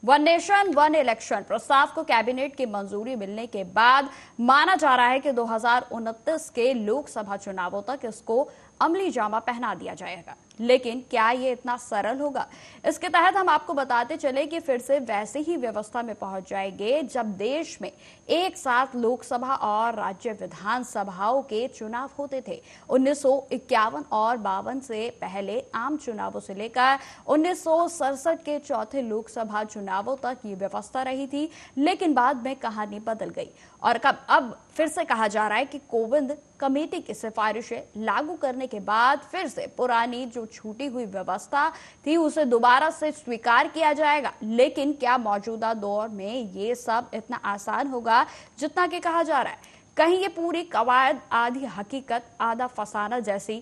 One nation one election प्रस्ताव को cabinet की मंजूरी मिलने के बाद माना जा रहा है कि 2029 के लोकसभा चुनावों तक इसको अमली जामा पहना दिया जाएगा। लेकिन क्या ये इतना सरल होगा? इसके तहत हम आपको बताते चले कि फिर से वैसे ही व्यवस्था में पहुंच जाएंगे जब देश में एक साथ लोकसभा और राज्य विधानसभाओं के चुनाव होते थे। 1951 और 52 से पहले आम चुनावों से लेकर 1967 के चौथे लोकसभा चुनावों तक ये व्यवस्था रही थी, लेकिन बाद में कहानी बदल गई और अब फिर से कहा जा रहा है कि कोविंद कमेटी की सिफारिशें लागू करने के बाद फिर से पुरानी जो छूटी हुई व्यवस्था थी उसे दोबारा से स्वीकार किया जाएगा। लेकिन क्या मौजूदा दौर में ये सब इतना आसान होगा जितना कि कहा जा रहा है? कहीं ये पूरी कवायद आधी हकीकत आधा फसाना जैसी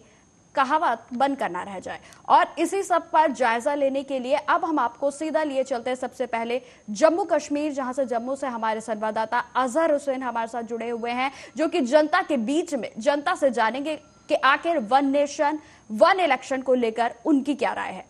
कहावत बंद करना रह जाए? और इसी सब पर जायजा लेने के लिए अब हम आपको सीधा लिए चलते हैं सबसे पहले जम्मू कश्मीर, जहां से जम्मू से हमारे संवाददाता अजहर हुसैन हमारे साथ जुड़े हुए हैं, जो कि जनता के बीच में जनता से जानेंगे कि आखिर वन नेशन वन इलेक्शन को लेकर उनकी क्या राय है।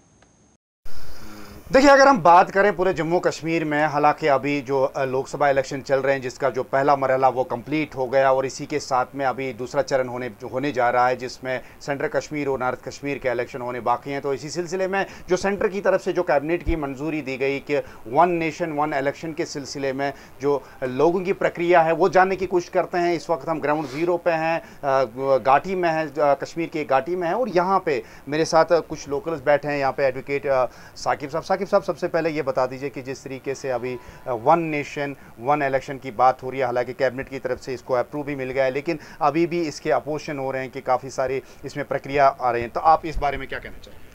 देखिए, अगर हम बात करें पूरे जम्मू कश्मीर में, हालांकि अभी जो लोकसभा इलेक्शन चल रहे हैं जिसका जो पहला मरहला वो कंप्लीट हो गया और इसी के साथ में अभी दूसरा चरण होने जा रहा है जिसमें सेंट्रल कश्मीर और नॉर्थ कश्मीर के इलेक्शन होने बाकी हैं। तो इसी सिलसिले में जो सेंटर की तरफ से जो कैबिनेट की मंजूरी दी गई कि वन नेशन वन इलेक्शन के सिलसिले में जो लोगों की प्रक्रिया है वो जानने की कोशिश करते हैं। इस वक्त हम ग्राउंड ज़ीरो पे हैं, घाटी में हैं, कश्मीर की घाटी में हैं और यहाँ पे मेरे साथ कुछ लोकल्स बैठे हैं। यहाँ पे एडवोकेट साकिब साहब, सबसे पहले ये बता दीजिए कि जिस तरीके से अभी वन नेशन वन इलेक्शन की बात हो रही है, हालांकि कैबिनेट की तरफ से इसको अप्रूव भी मिल गया है, लेकिन अभी भी इसके अपोजिशन हो रहे हैं कि काफ़ी सारी इसमें प्रक्रिया आ रही हैं, तो आप इस बारे में क्या कहना चाहेंगे?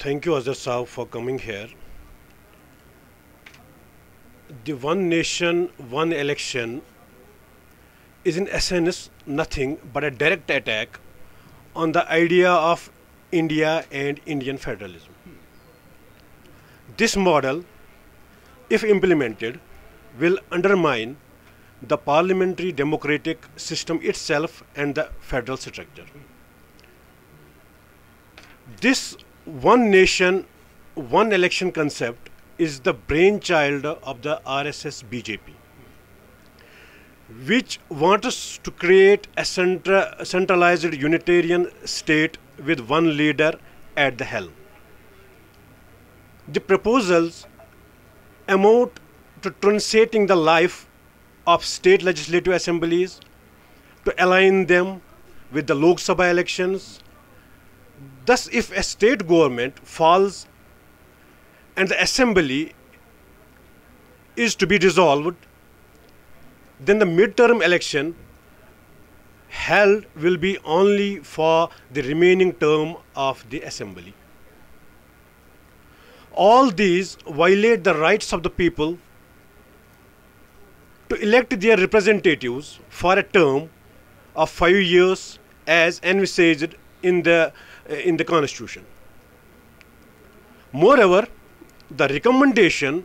थैंक यू अजहर साहब for coming here. The one nation one election is in essence nothing but a direct attack on the idea of India and Indian federalism. This model, if implemented, will undermine the parliamentary democratic system itself and the federal structure. This one nation, one election concept is the brainchild of the RSS BJP, which wants to create a centralized unitarian state with one leader at the helm. The proposals amount to truncating the life of state legislative assemblies to align them with the Lok Sabha elections. Thus, if a state government falls and the assembly is to be dissolved, then the midterm election held will be only for the remaining term of the assembly. All these violate the rights of the people to elect their representatives for a term of 5 years as envisaged in the Constitution. Moreover, the recommendation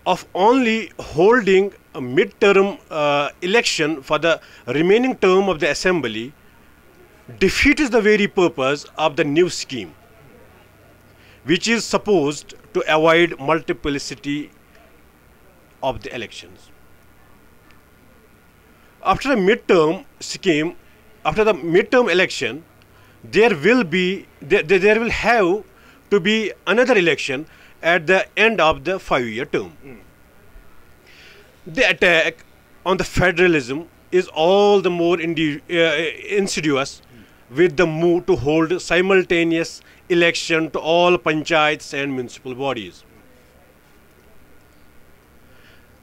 of only holding a midterm election for the remaining term of the assembly defeats the very purpose of the new scheme, which is supposed to avoid multiplicity of the elections. After a midterm scheme, after the midterm election, there will have to be another election at the end of the 5-year term. The attack on the federalism is all the more insidious with the move to hold simultaneous election to all panchayats and municipal bodies.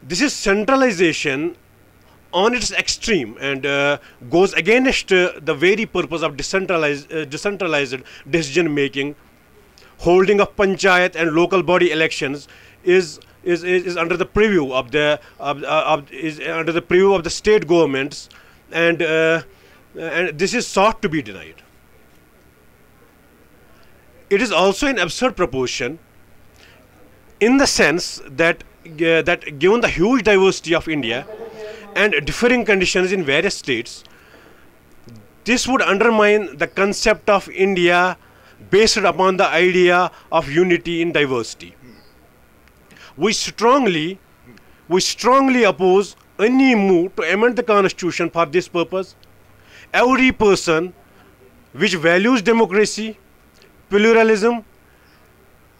This is centralization on its extreme and goes against the very purpose of decentralized decision making. Holding of panchayat and local body elections is under the preview of the state governments, and this is sought to be denied. It is also an absurd proposition in the sense that given the huge diversity of India and differing conditions in various states, this would undermine the concept of India based upon the idea of unity in diversity. We strongly oppose any move to amend the Constitution for this purpose. Every person which values democracy, pluralism,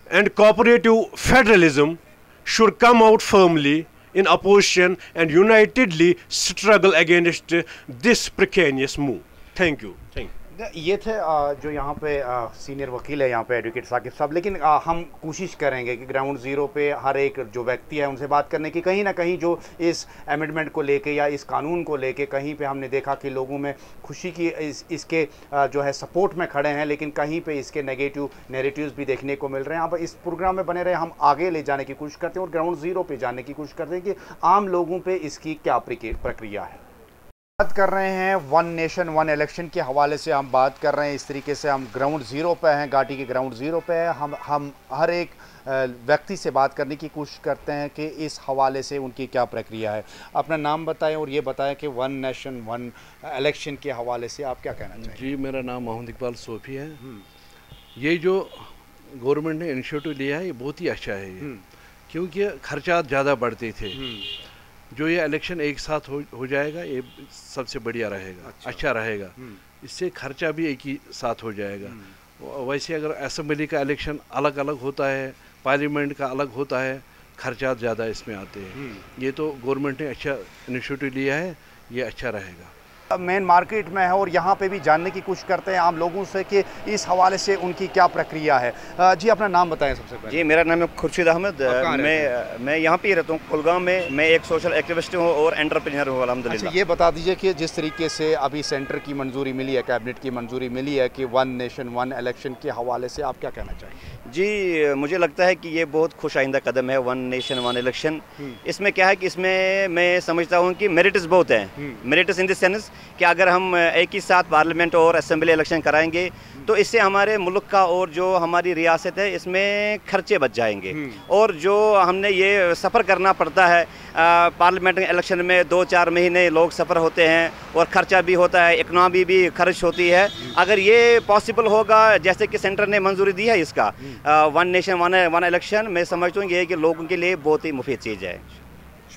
and cooperative federalism should come out firmly in opposition and unitedly struggle against this precarious move. Thank you. Thank you. ये थे जो यहाँ पे senior वकील है यहाँ पे advocate Saqib साहब, लेकिन हम कोशिश करेंगे कि ग्राउंड ज़ीरो पे हर एक जो व्यक्ति है उनसे बात करने की, कहीं ना कहीं जो इस अमेंडमेंट को लेके या इस कानून को लेके कहीं पे हमने देखा कि लोगों में खुशी की इसके जो है सपोर्ट में खड़े हैं, लेकिन कहीं पे इसके नेगेटिव नैरेटिव्स भी देखने को मिल रहे हैं। अब इस प्रोग्राम में बने रहे, हम आगे ले जाने की कोशिश करते हैं और ग्राउंड ज़ीरो पे जानने की कोशिश करते हैं कि आम लोगों पर इसकी क्या प्रक्रिया है। बात कर रहे हैं वन नेशन वन इलेक्शन के हवाले से हम बात कर रहे हैं। इस तरीके से हम ग्राउंड ज़ीरो पे हैं, घाटी के ग्राउंड ज़ीरो पे हैं। हम हर एक व्यक्ति से बात करने की कोशिश करते हैं कि इस हवाले से उनकी क्या प्रक्रिया है। अपना नाम बताएं और ये बताएं कि वन नेशन वन इलेक्शन के हवाले से आप क्या कहना चाहेंगे। जी, मेरा नाम मोहम्मद इकबाल सोफी है। ये जो गवर्नमेंट ने इनिशिएटिव लिया है ये बहुत ही अच्छा है ये, क्योंकि खर्चा ज़्यादा बढ़ते थे। जो ये इलेक्शन एक साथ हो जाएगा ये सबसे बढ़िया रहेगा, अच्छा रहेगा। इससे खर्चा भी एक ही साथ हो जाएगा। वैसे अगर असेंबली का इलेक्शन अलग अलग होता है, पार्लियामेंट का अलग होता है, खर्चा ज़्यादा इसमें आते हैं। ये तो गवर्नमेंट ने अच्छा इनिशिएटिव लिया है, ये अच्छा रहेगा। मेन मार्केट में है और यहाँ पे भी जानने की कोशिश करते हैं आम लोगों से कि इस हवाले से उनकी क्या प्रक्रिया है। जी, अपना नाम बताएं सबसे पहले। जी, मेरा नाम है खुर्शीद अहमद। मैं यहाँ पे ही रहता हूँ कुलगाम में। मैं एक सोशल एक्टिविस्ट हूँ और एंटरप्रेन्योर हूँ अल्हम्दुलिल्लाह। अच्छा, ये बता दीजिए कि जिस तरीके से अभी सेंटर की मंजूरी मिली है, कैबिनेट की मंजूरी मिली है कि वन नेशन वन इलेक्शन के हवाले से आप क्या कहना चाहेंगे। जी, मुझे लगता है कि ये बहुत खुश आइंदा कदम है वन नेशन वन इलेक्शन। इसमें क्या है कि इसमें मैं समझता हूँ कि मेरिट्स बहुत हैं। मेरिट्स इन द सेंस कि अगर हम एक ही साथ पार्लियामेंट और असेंबली इलेक्शन कराएंगे तो इससे हमारे मुल्क का और जो हमारी रियासत है इसमें खर्चे बच जाएंगे। और जो हमने ये सफ़र करना पड़ता है पार्लियामेंट इलेक्शन में 2-4 महीने लोग सफ़र होते हैं और ख़र्चा भी होता है, इकनॉमी भी खर्च होती है। अगर ये पॉसिबल होगा जैसे कि सेंटर ने मंजूरी दी है इसका वन नेशन वन इलेक्शन, मैं समझता हूँ ये कि लोगों के लिए बहुत ही मुफीद चीज़ है।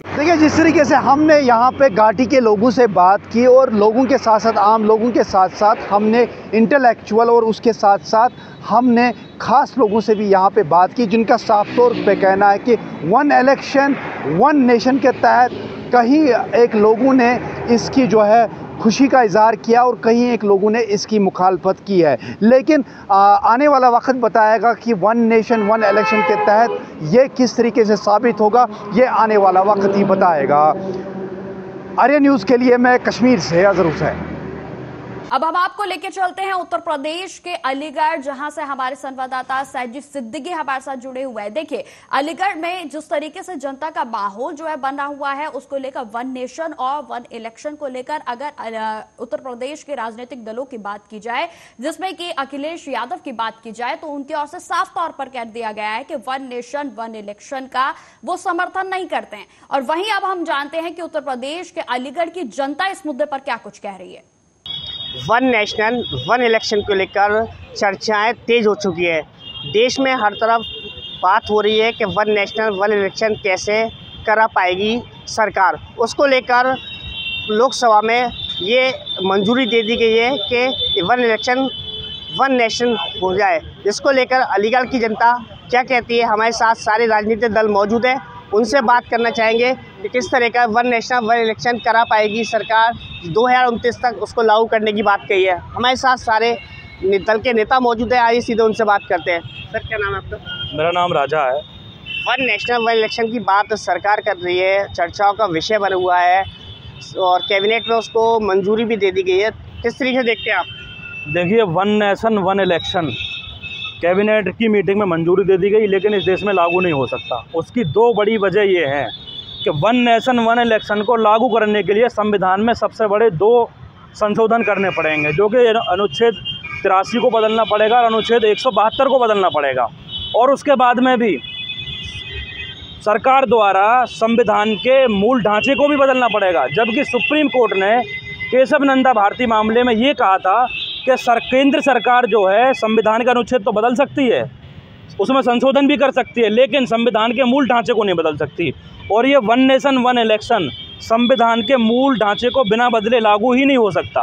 देखिए, जिस तरीके से हमने यहाँ पे घाटी के लोगों से बात की और लोगों के साथ साथ आम लोगों के साथ साथ हमने इंटेलेक्चुअल और उसके साथ साथ हमने ख़ास लोगों से भी यहाँ पे बात की, जिनका साफ तौर पे कहना है कि वन इलेक्शन वन नेशन के तहत कहीं एक लोगों ने इसकी जो है खुशी का इज़हार किया और कहीं एक लोगों ने इसकी मुखालफत की है। लेकिन आने वाला वक्त बताएगा कि वन नेशन वन इलेक्शन के तहत ये किस तरीके से साबित होगा, ये आने वाला वक्त ही बताएगा। आर्या न्यूज़ के लिए मैं कश्मीर से अजहर हुसैन। अब हम आपको लेके चलते हैं उत्तर प्रदेश के अलीगढ़, जहां से हमारे संवाददाता सैयद सिद्दीकी हमारे साथ जुड़े हुए हैं। देखिए, अलीगढ़ में जिस तरीके से जनता का माहौल जो है बना हुआ है, उसको लेकर वन नेशन और वन इलेक्शन को लेकर अगर उत्तर प्रदेश के राजनीतिक दलों की बात की जाए, जिसमें कि अखिलेश यादव की बात की जाए, तो उनकी ओर से साफ तौर पर कह दिया गया है कि वन नेशन वन इलेक्शन का वो समर्थन नहीं करते हैं। और वहीं अब हम जानते हैं कि उत्तर प्रदेश के अलीगढ़ की जनता इस मुद्दे पर क्या कुछ कह रही है। वन नेशनल वन इलेक्शन को लेकर चर्चाएं तेज हो चुकी है। देश में हर तरफ बात हो रही है कि वन नेशनल वन इलेक्शन कैसे करा पाएगी सरकार। उसको लेकर लोकसभा में ये मंजूरी दे दी गई है कि वन इलेक्शन वन नेशन हो जाए। इसको लेकर अलीगढ़ की जनता क्या कहती है, हमारे साथ सारे राजनीतिक दल मौजूद हैं, उनसे बात करना चाहेंगे कि किस तरह का वन नेशनल वन इलेक्शन करा पाएगी सरकार। 2029 तक उसको लागू करने की बात कही है। हमारे साथ सारे दल के नेता मौजूद हैं, आइए सीधे उनसे बात करते हैं। सर, क्या नाम है आपका? मेरा नाम राजा है। वन नेशनल वन इलेक्शन की बात सरकार कर रही है, चर्चाओं का विषय बना हुआ है और कैबिनेट में उसको मंजूरी भी दे दी गई है। किस तरीके से देखते हैं आप? देखिए, one nation one election cabinet की मीटिंग में मंजूरी दे दी गई, लेकिन इस देश में लागू नहीं हो सकता। उसकी दो बड़ी वजह ये है कि वन नेशन वन इलेक्शन को लागू करने के लिए संविधान में सबसे बड़े 2 संशोधन करने पड़ेंगे, जो कि अनुच्छेद 83 को बदलना पड़ेगा और अनुच्छेद 172 को बदलना पड़ेगा। और उसके बाद में भी सरकार द्वारा संविधान के मूल ढांचे को भी बदलना पड़ेगा, जबकि सुप्रीम कोर्ट ने केशव नंदा भारती मामले में ये कहा था कि केंद्र सरकार जो है संविधान का अनुच्छेद तो बदल सकती है, उसमें संशोधन भी कर सकती है, लेकिन संविधान के मूल ढांचे को नहीं बदल सकती। और ये वन नेशन वन इलेक्शन संविधान के मूल ढांचे को बिना बदले लागू ही नहीं हो सकता।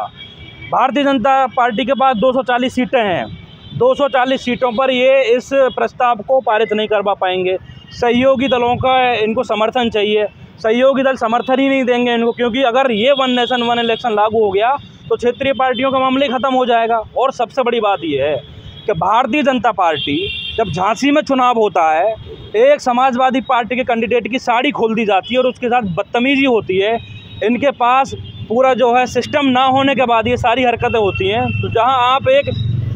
भारतीय जनता पार्टी के पास 240 सीटें हैं, 240 सीटों पर ये इस प्रस्ताव को पारित नहीं करवा पाएंगे। सहयोगी दलों का इनको समर्थन चाहिए, सहयोगी दल समर्थन ही नहीं देंगे इनको, क्योंकि अगर ये वन नेशन वन इलेक्शन लागू हो गया तो क्षेत्रीय पार्टियों का मामला ही ख़त्म हो जाएगा। और सबसे बड़ी बात यह है कि भारतीय जनता पार्टी जब झांसी में चुनाव होता है, एक समाजवादी पार्टी के कैंडिडेट की साड़ी खोल दी जाती है और उसके साथ बदतमीजी होती है। इनके पास पूरा जो है सिस्टम ना होने के बाद ये सारी हरकतें होती हैं। तो जहां आप एक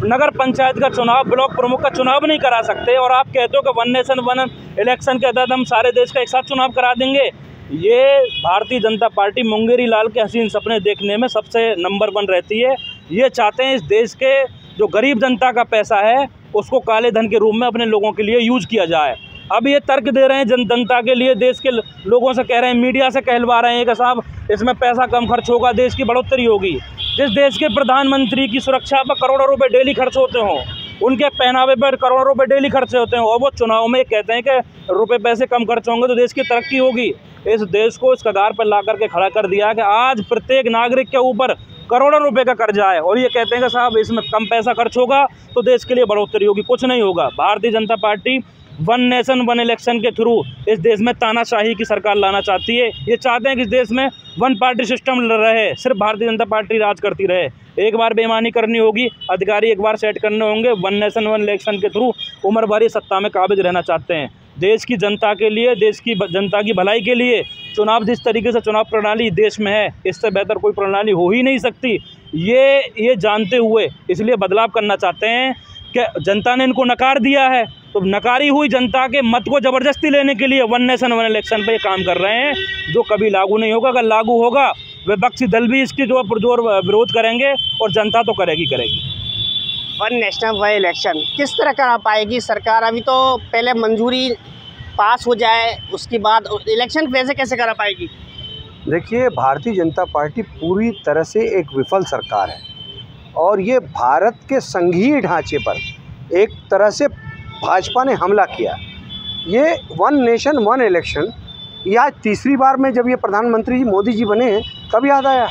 नगर पंचायत का चुनाव, ब्लॉक प्रमुख का चुनाव नहीं करा सकते और आप कहते हो कि वन नेशन वन इलेक्शन के तहत हम सारे देश का एक साथ चुनाव करा देंगे, ये भारतीय जनता पार्टी मुंगेरी लाल के हसीन सपने देखने में सबसे नंबर 1 रहती है। ये चाहते हैं इस देश के जो गरीब जनता का पैसा है उसको काले धन के रूप में अपने लोगों के लिए यूज किया जाए। अब ये तर्क दे रहे हैं जनता के लिए, देश के लोगों से कह रहे हैं, मीडिया से कहलवा रहे हैं कि साहब इसमें पैसा कम खर्च होगा, देश की बढ़ोतरी होगी। जिस देश के प्रधानमंत्री की सुरक्षा पर करोड़ों रुपए डेली खर्च होते हों, उनके पहनावे पर करोड़ों रुपए डेली खर्च होते हैं और वो चुनाव में कहते हैं कि रुपए पैसे कम खर्च होंगे तो देश की तरक्की होगी। इस देश को इस कगार पर ला करके खड़ा कर दिया कि आज प्रत्येक नागरिक के ऊपर करोड़ों रुपए का कर्जा है और ये कहते हैं कि साहब इसमें कम पैसा खर्च होगा तो देश के लिए बढ़ोतरी होगी। कुछ नहीं होगा। Bharatiya Janata party one nation one election के थ्रू इस देश में तानाशाही की सरकार लाना चाहती है। ये चाहते हैं कि इस देश में वन पार्टी सिस्टम रहे, सिर्फ भारतीय जनता पार्टी राज करती रहे। एक बार बेईमानी करनी होगी, अधिकारी एक बार सेट करने होंगे। वन नेशन वन इलेक्शन के थ्रू उम्र भर सत्ता में काबिज रहना चाहते हैं। देश की जनता के लिए, देश की जनता की भलाई के लिए चुनाव जिस तरीके से चुनाव प्रणाली देश में है, इससे बेहतर कोई प्रणाली हो ही नहीं सकती। ये जानते हुए इसलिए बदलाव करना चाहते हैं कि जनता ने इनको नकार दिया है, तो नकारी हुई जनता के मत को ज़बरदस्ती लेने के लिए वन नेशन वन इलेक्शन पे काम कर रहे हैं, जो कभी लागू नहीं होगा। अगर लागू होगा विपक्षी दल भी इसकी जो पुरजोर विरोध करेंगे और जनता तो करेगी। वन नेशनल वन इलेक्शन किस तरह करा पाएगी सरकार? अभी तो पहले मंजूरी पास हो जाए, उसके बाद इलेक्शन कैसे करा पाएगी? देखिए, भारतीय जनता पार्टी पूरी तरह से एक विफल सरकार है और ये भारत के संघीय ढांचे पर एक तरह से भाजपा ने हमला किया। ये वन नेशन वन इलेक्शन या तीसरी बार में जब ये प्रधानमंत्री जी मोदी जी बने हैं तब याद आया,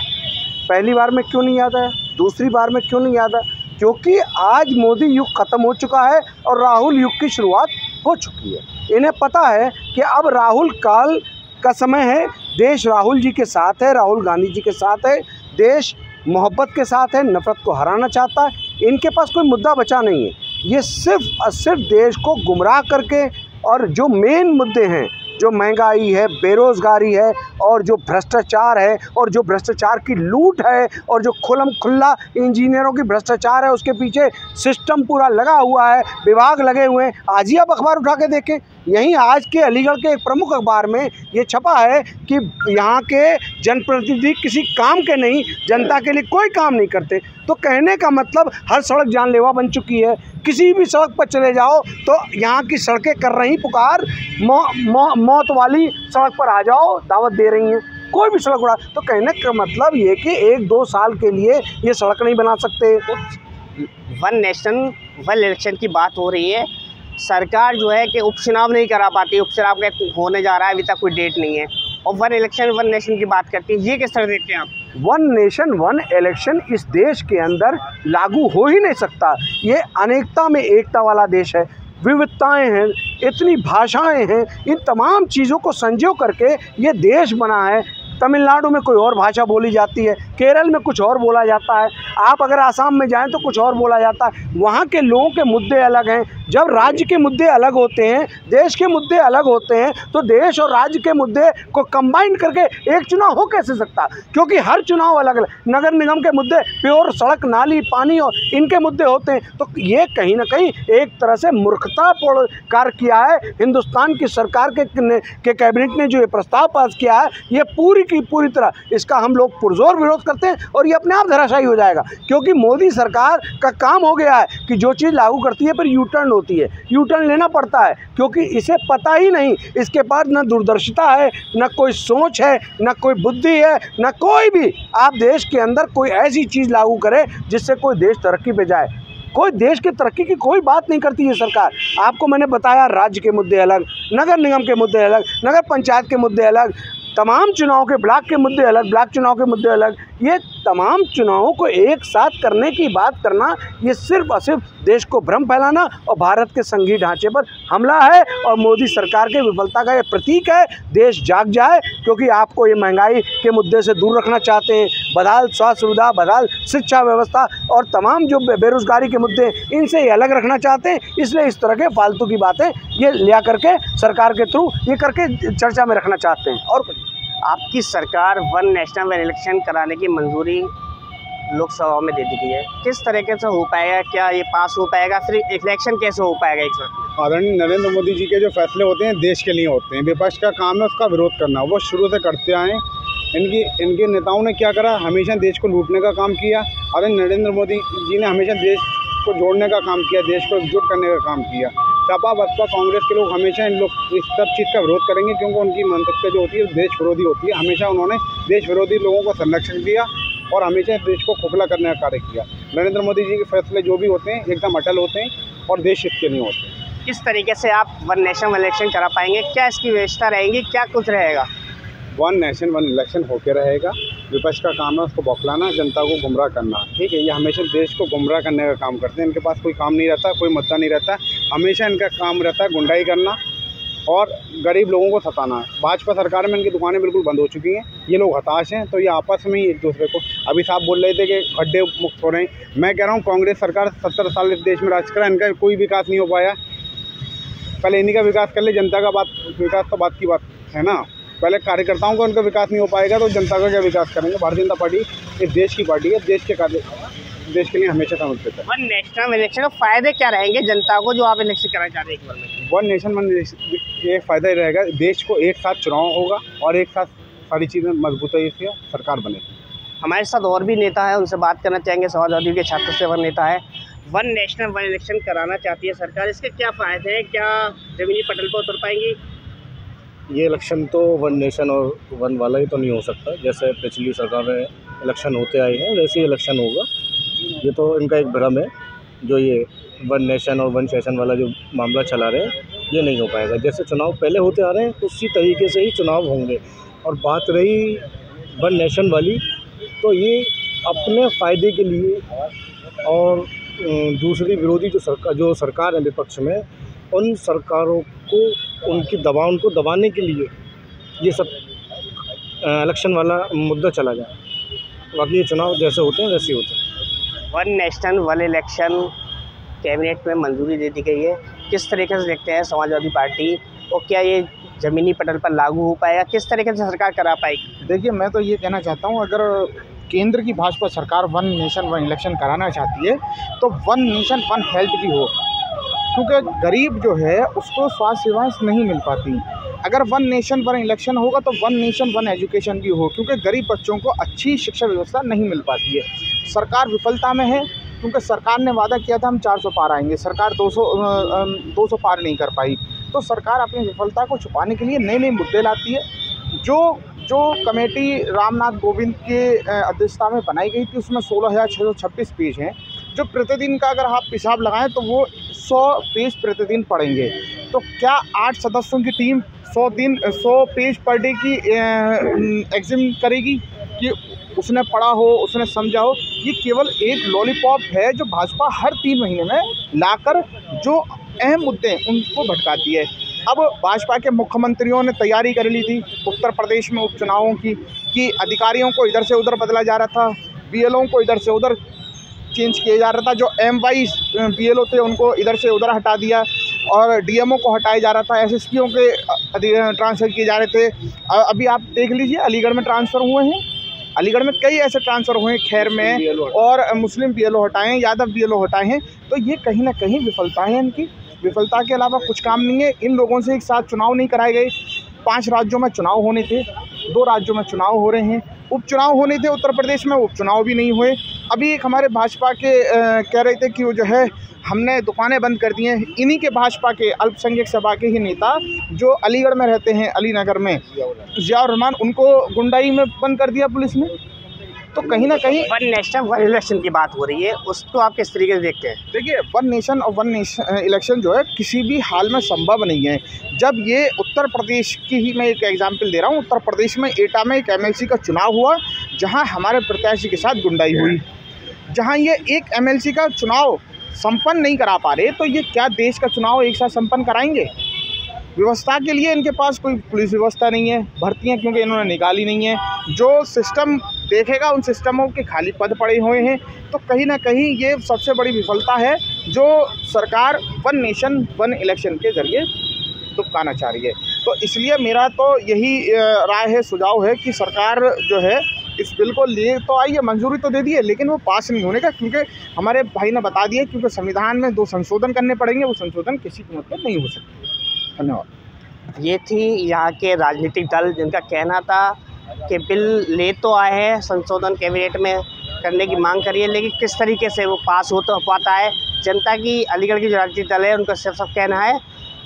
पहली बार में क्यों नहीं याद आया, दूसरी बार में क्यों नहीं याद आया? क्योंकि आज मोदी युग ख़त्म हो चुका है और राहुल युग की शुरुआत हो चुकी है। इन्हें पता है कि अब राहुल काल का समय है, देश राहुल जी के साथ है, राहुल गांधी जी के साथ है, देश मोहब्बत के साथ है, नफरत को हराना चाहता है। इनके पास कोई मुद्दा बचा नहीं है। ये सिर्फ और सिर्फ देश को गुमराह करके और जो मेन मुद्दे हैं, जो महंगाई है, बेरोज़गारी है और जो भ्रष्टाचार है और जो भ्रष्टाचार की लूट है और जो खुल्लम खुल्ला इंजीनियरों की भ्रष्टाचार है, उसके पीछे सिस्टम पूरा लगा हुआ है, विभाग लगे हुए हैं। आज ही आप अखबार उठा के देखें, यहीं आज के अलीगढ़ के एक प्रमुख अखबार में ये छपा है कि यहाँ के जनप्रतिनिधि किसी काम के नहीं, जनता के लिए कोई काम नहीं करते। तो कहने का मतलब हर सड़क जानलेवा बन चुकी है। किसी भी सड़क पर चले जाओ तो यहाँ की सड़कें कर रही पुकार, मौत वाली सड़क पर आ जाओ, दावत दे रही हैं। कोई भी सड़क उड़ा, तो कहने का मतलब ये कि 1-2 साल के लिए ये सड़क नहीं बना सकते। वन नेशन वन इलेक्शन की बात हो रही है, सरकार जो है कि उपचुनाव नहीं करा पाती, उपचुनाव का होने जा रहा है, अभी तक कोई डेट नहीं है, और वन इलेक्शन वन नेशन की बात करती है। ये किस तरह देखते हैं आप? वन नेशन वन इलेक्शन इस देश के अंदर लागू हो ही नहीं सकता। ये अनेकता में एकता वाला देश है, विविधताएं हैं, इतनी भाषाएं हैं, इन तमाम चीज़ों को संजो करके ये देश बना है। तमिलनाडु में कोई और भाषा बोली जाती है, केरल में कुछ और बोला जाता है, आप अगर आसाम में जाएं तो कुछ और बोला जाता है। वहाँ के लोगों के मुद्दे अलग हैं। जब राज्य के मुद्दे अलग होते हैं, देश के मुद्दे अलग होते हैं, तो देश और राज्य के मुद्दे को कंबाइन करके एक चुनाव हो कैसे सकता? क्योंकि हर चुनाव अलग अलग, नगर निगम के मुद्दे प्योर सड़क, नाली, पानी और इनके मुद्दे होते हैं। तो ये कहीं ना कहीं एक तरह से मूर्खतापूर्ण कार्य किया है हिंदुस्तान की सरकार के कैबिनेट ने जो ये प्रस्ताव पास किया है। ये पूरी की पूरी तरह इसका हम लोग पुरजोर विरोध करते हैं और ये अपने आप धराशायी हो जाएगा, क्योंकि मोदी सरकार का काम हो गया है कि जो चीज़ लागू करती है फिर यू टर्न होती है, यू टर्न लेना पड़ता है, क्योंकि इसे पता ही नहीं, इसके पास न दूरदर्शिता है, न कोई सोच है, न कोई बुद्धि है, न कोई भी आप देश के अंदर कोई ऐसी चीज़ लागू करे जिससे कोई देश तरक्की पे जाए। कोई देश की तरक्की की कोई बात नहीं करती है सरकार। आपको मैंने बताया राज्य के मुद्दे अलग, नगर निगम के मुद्दे अलग, नगर पंचायत के मुद्दे अलग, तमाम चुनाव के ब्लॉक के मुद्दे अलग, ब्लॉक चुनाव के मुद्दे अलग, ये तमाम चुनावों को एक साथ करने की बात करना ये सिर्फ और सिर्फ देश को भ्रम फैलाना और भारत के संघीय ढांचे पर हमला है और मोदी सरकार के विफलता का ये प्रतीक है। देश जाग जाए, क्योंकि आपको ये महंगाई के मुद्दे से दूर रखना चाहते हैं, बदहाल स्वास्थ्य सुविधा, बदहाल शिक्षा व्यवस्था और तमाम जो बेरोजगारी के मुद्दे इनसे ये अलग रखना चाहते हैं। इसलिए इस तरह के फालतू की बातें ये लिया करके सरकार के थ्रू ये करके चर्चा में रखना चाहते हैं। और आपकी सरकार वन नेशनल वन इलेक्शन कराने की मंजूरी लोकसभा में दे दी गई है, किस तरीके से हो पाएगा? क्या ये पास हो पाएगा? फिर इलेक्शन कैसे हो पाएगा एक साथ? आदरणीय नरेंद्र मोदी जी के जो फैसले होते हैं देश के लिए होते हैं, विपक्ष का काम है उसका विरोध करना, वो शुरू से करते आए। इनके नेताओं ने क्या करा, हमेशा देश को लूटने का काम किया। आदरणीय नरेंद्र मोदी जी ने हमेशा देश को जोड़ने का काम किया, देश को एकजुट करने का काम किया। सपा बसपा कांग्रेस के लोग हमेशा इन लोग इस सब चीज़ का विरोध करेंगे, क्योंकि उनकी मानसिकता जो होती है देश विरोधी होती है। हमेशा उन्होंने देश विरोधी लोगों को संरक्षण दिया और हमेशा देश को खोखला करने का कार्य किया। नरेंद्र मोदी जी के फैसले जो भी होते हैं एकदम अटल होते हैं और देश हित के नहीं होते। किस तरीके से आप वन नेशन वन इलेक्शन करा पाएंगे? क्या इसकी व्यवस्था रहेगी? क्या कुछ रहेगा? वन नेशन वन इलेक्शन होके रहेगा। विपक्ष का काम है उसको बौखलाना, जनता को गुमराह करना। ठीक है, ये हमेशा देश को गुमराह करने का काम करते हैं। इनके पास कोई काम नहीं रहता, कोई मुद्दा नहीं रहता, हमेशा इनका काम रहता है गुंडाई करना और गरीब लोगों को सताना। भाजपा सरकार में इनकी दुकानें बिल्कुल बंद हो चुकी हैं, ये लोग हताश हैं, तो ये आपस में ही एक दूसरे को, अभी साहब बोल रहे थे कि गड्ढे मुक्त हो रहे हैं। मैं कह रहा हूँ कांग्रेस सरकार 70 साल इस देश में राज करा, इनका कोई विकास नहीं हो पाया। पहले इन्हीं का विकास कर ले, जनता का विकास तो बात की बात है ना। पहले कार्यकर्ताओं का उनका विकास नहीं हो पाएगा तो जनता का क्या विकास करेंगे। भारतीय जनता पार्टी इस देश की पार्टी है, देश के लिए हमेशा समर्पित है। वन नेशनल इलेक्शन के फायदे क्या रहेंगे जनता को, जो आप इलेक्शन कराना चाह रहे हैं एक बार में? वन नेशन वन एक फ़ायदा ही रहेगा, देश को एक साथ चुनाव होगा और एक साथ सारी चीज़ें मजबूती से सरकार बनेगी। हमारे साथ और भी नेता है, उनसे बात करना चाहेंगे। समाजवादी के छात्र सेवा नेता है। वन नेशनल वन इलेक्शन कराना चाहती है सरकार, इसके क्या फ़ायदे हैं? क्या जमीनी पटल पर उतर पाएंगी? ये इलेक्शन तो वन नेशन और वन वाला ही तो नहीं हो सकता। जैसे पिछली सरकार में इलेक्शन होते आए हैं वैसे ही इलेक्शन होगा। ये तो इनका एक भ्रम है, जो ये वन नेशन और वन सेशन वाला जो मामला चला रहे हैं ये नहीं हो पाएगा। जैसे चुनाव पहले होते आ रहे हैं उसी तरीके से ही चुनाव होंगे। और बात रही वन नेशन वाली, तो ये अपने फ़ायदे के लिए और दूसरी विरोधी जो सरकार है विपक्ष में, उन सरकारों को उनको दबाने के लिए ये सब इलेक्शन वाला मुद्दा चला जाए। बाकी ये चुनाव जैसे होते हैं वैसे ही होते हैं। One national one election cabinet में मंजूरी दे दी गई है, किस तरीके से देखते हैं समाजवादी पार्टी, और क्या ये ज़मीनी पटल पर लागू हो पाएगा? किस तरीके से सरकार करा पाएगी? देखिए, मैं तो ये कहना चाहता हूँ, अगर केंद्र की भाजपा सरकार वन नेशन वन इलेक्शन कराना चाहती है तो वन नेशन वन हेल्थ भी हो, क्योंकि गरीब जो है उसको स्वास्थ्य सेवाएं नहीं मिल पाती। अगर वन नेशन वन इलेक्शन होगा तो वन नेशन वन एजुकेशन भी हो, क्योंकि गरीब बच्चों को अच्छी शिक्षा व्यवस्था नहीं मिल पाती है। सरकार विफलता में है, क्योंकि सरकार ने वादा किया था हम 400 पार आएंगे, सरकार 200 पार नहीं कर पाई। तो सरकार अपनी विफलता को छुपाने के लिए नए नए मुद्दे लाती है। जो कमेटी रामनाथ कोविंद के अध्यक्षता में बनाई गई थी उसमें 16,626 पेज हैं, जो प्रतिदिन का अगर आप हिसाब लगाएं तो वो 100 पेज प्रतिदिन पढ़ेंगे। तो क्या 8 सदस्यों की टीम 100 पेज पर डे की एग्जाम करेगी कि उसने पढ़ा हो, उसने समझा हो? ये केवल एक लॉलीपॉप है जो भाजपा हर 3 महीने में लाकर जो अहम मुद्दे हैं उनको भटकाती है। अब भाजपा के मुख्यमंत्रियों ने तैयारी कर ली थी उत्तर प्रदेश में उपचुनावों की, कि अधिकारियों को इधर से उधर बदला जा रहा था, बीएलओ को इधर से उधर चेंज किया जा रहा था, जो एम.वाइज बीएलओ थे उनको इधर से उधर हटा दिया और डीएमओ को हटाया जा रहा था, एसएसपीओ के ट्रांसफ़र किए जा रहे थे। अभी आप देख लीजिए अलीगढ़ में ट्रांसफ़र हुए हैं, अलीगढ़ में कई ऐसे ट्रांसफ़र हुए हैं, खैर में, और मुस्लिम बीएलओ हटाए हैं, यादव बीएलओ हटाए हैं। तो ये कहीं ना कहीं विफलता है इनकी। विफलता के अलावा कुछ काम नहीं है। इन लोगों से एक साथ चुनाव नहीं कराए गए। 5 राज्यों में चुनाव होने थे, 2 राज्यों में चुनाव हो रहे हैं, उपचुनाव होने थे उत्तर प्रदेश में, उपचुनाव भी नहीं हुए। अभी एक हमारे भाजपा के कह रहे थे कि वो जो है हमने दुकानें बंद कर दी हैं। इन्हीं के भाजपा के अल्पसंख्यक सभा के ही नेता जो अलीगढ़ में रहते हैं, अलीनगर में, जियाउर रहमान, उनको गुंडाई में बंद कर दिया पुलिस ने। तो कहीं ना कहीं वन नेशन वन इलेक्शन की बात हो रही है, उसको आप किस तरीके से देखते हैं? देखिए, वन नेशन और वन इलेक्शन जो है किसी भी हाल में संभव नहीं है। जब ये उत्तर प्रदेश की ही मैं एक एग्जांपल दे रहा हूँ, उत्तर प्रदेश में एटा में एक एमएलसी का चुनाव हुआ जहाँ हमारे प्रत्याशी के साथ गुंडाई हुई, जहाँ ये एक एमएलसी का चुनाव संपन्न नहीं करा पा रहे, तो ये क्या देश का चुनाव एक साथ संपन्न कराएंगे? व्यवस्था के लिए इनके पास कोई पुलिस व्यवस्था नहीं है, भर्तियां क्योंकि इन्होंने निकाली नहीं है। जो सिस्टम देखेगा उन सिस्टमों के खाली पद पड़े हुए हैं। तो कहीं ना कहीं ये सबसे बड़ी विफलता है जो सरकार वन नेशन वन इलेक्शन के जरिए दुबकाना चाह रही है। तो इसलिए मेरा तो यही राय है, सुझाव है कि सरकार जो है इस बिल को लिए तो आई है, मंजूरी तो दे दी है, लेकिन वो पास नहीं होने का, क्योंकि हमारे भाई ने बता दिया क्योंकि संविधान में 2 संशोधन करने पड़ेंगे, वो संशोधन किसी कीमत पर नहीं हो सकते। धन्यवाद। ये थी यहाँ के राजनीतिक दल जिनका कहना था कि बिल ले तो आए हैं, संशोधन कैबिनेट में करने की मांग करी है, लेकिन किस तरीके से वो पास हो तो पाता है। जनता की, अलीगढ़ की जो राजनीतिक दल है उनका सिर्फ कहना है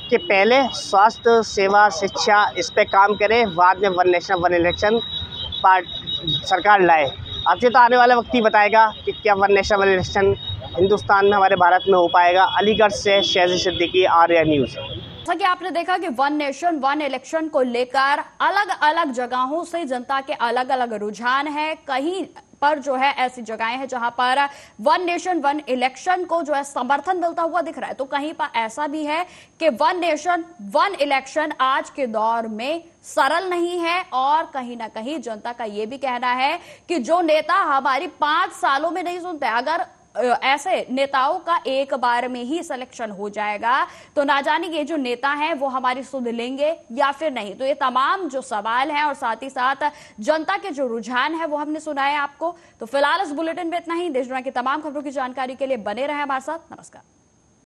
कि पहले स्वास्थ्य सेवा शिक्षा इस पे काम करें, बाद में वन नेशन वन इलेक्शन सरकार लाए। अब ये तो आने वाला वक्त ही बताएगा कि क्या one nation one election Hindustan में, हमारे भारत में हो पाएगा। अलीगढ़ से शहज़ी सिद्दीकी, आर्या न्यूज़। जैसा कि आपने देखा कि वन नेशन वन इलेक्शन को लेकर अलग अलग जगहों से जनता के अलग अलग रुझान है। कहीं पर जो है ऐसी जगहें हैं जहां पर वन नेशन वन इलेक्शन को जो है समर्थन मिलता हुआ दिख रहा है, तो कहीं पर ऐसा भी है कि वन नेशन वन इलेक्शन आज के दौर में सरल नहीं है। और कहीं ना कहीं जनता का यह भी कहना है कि जो नेता हमारी 5 सालों में नहीं सुनते, अगर ऐसे नेताओं का एक बार में ही सिलेक्शन हो जाएगा तो ना जाने ये जो नेता हैं वो हमारी सुन लेंगे या फिर नहीं। तो ये तमाम जो सवाल हैं और साथ ही साथ जनता के जो रुझान है वो हमने सुनाए आपको। तो फिलहाल इस बुलेटिन में इतना ही। देश दुनिया की तमाम खबरों की जानकारी के लिए बने रहे हमारे साथ। नमस्कार।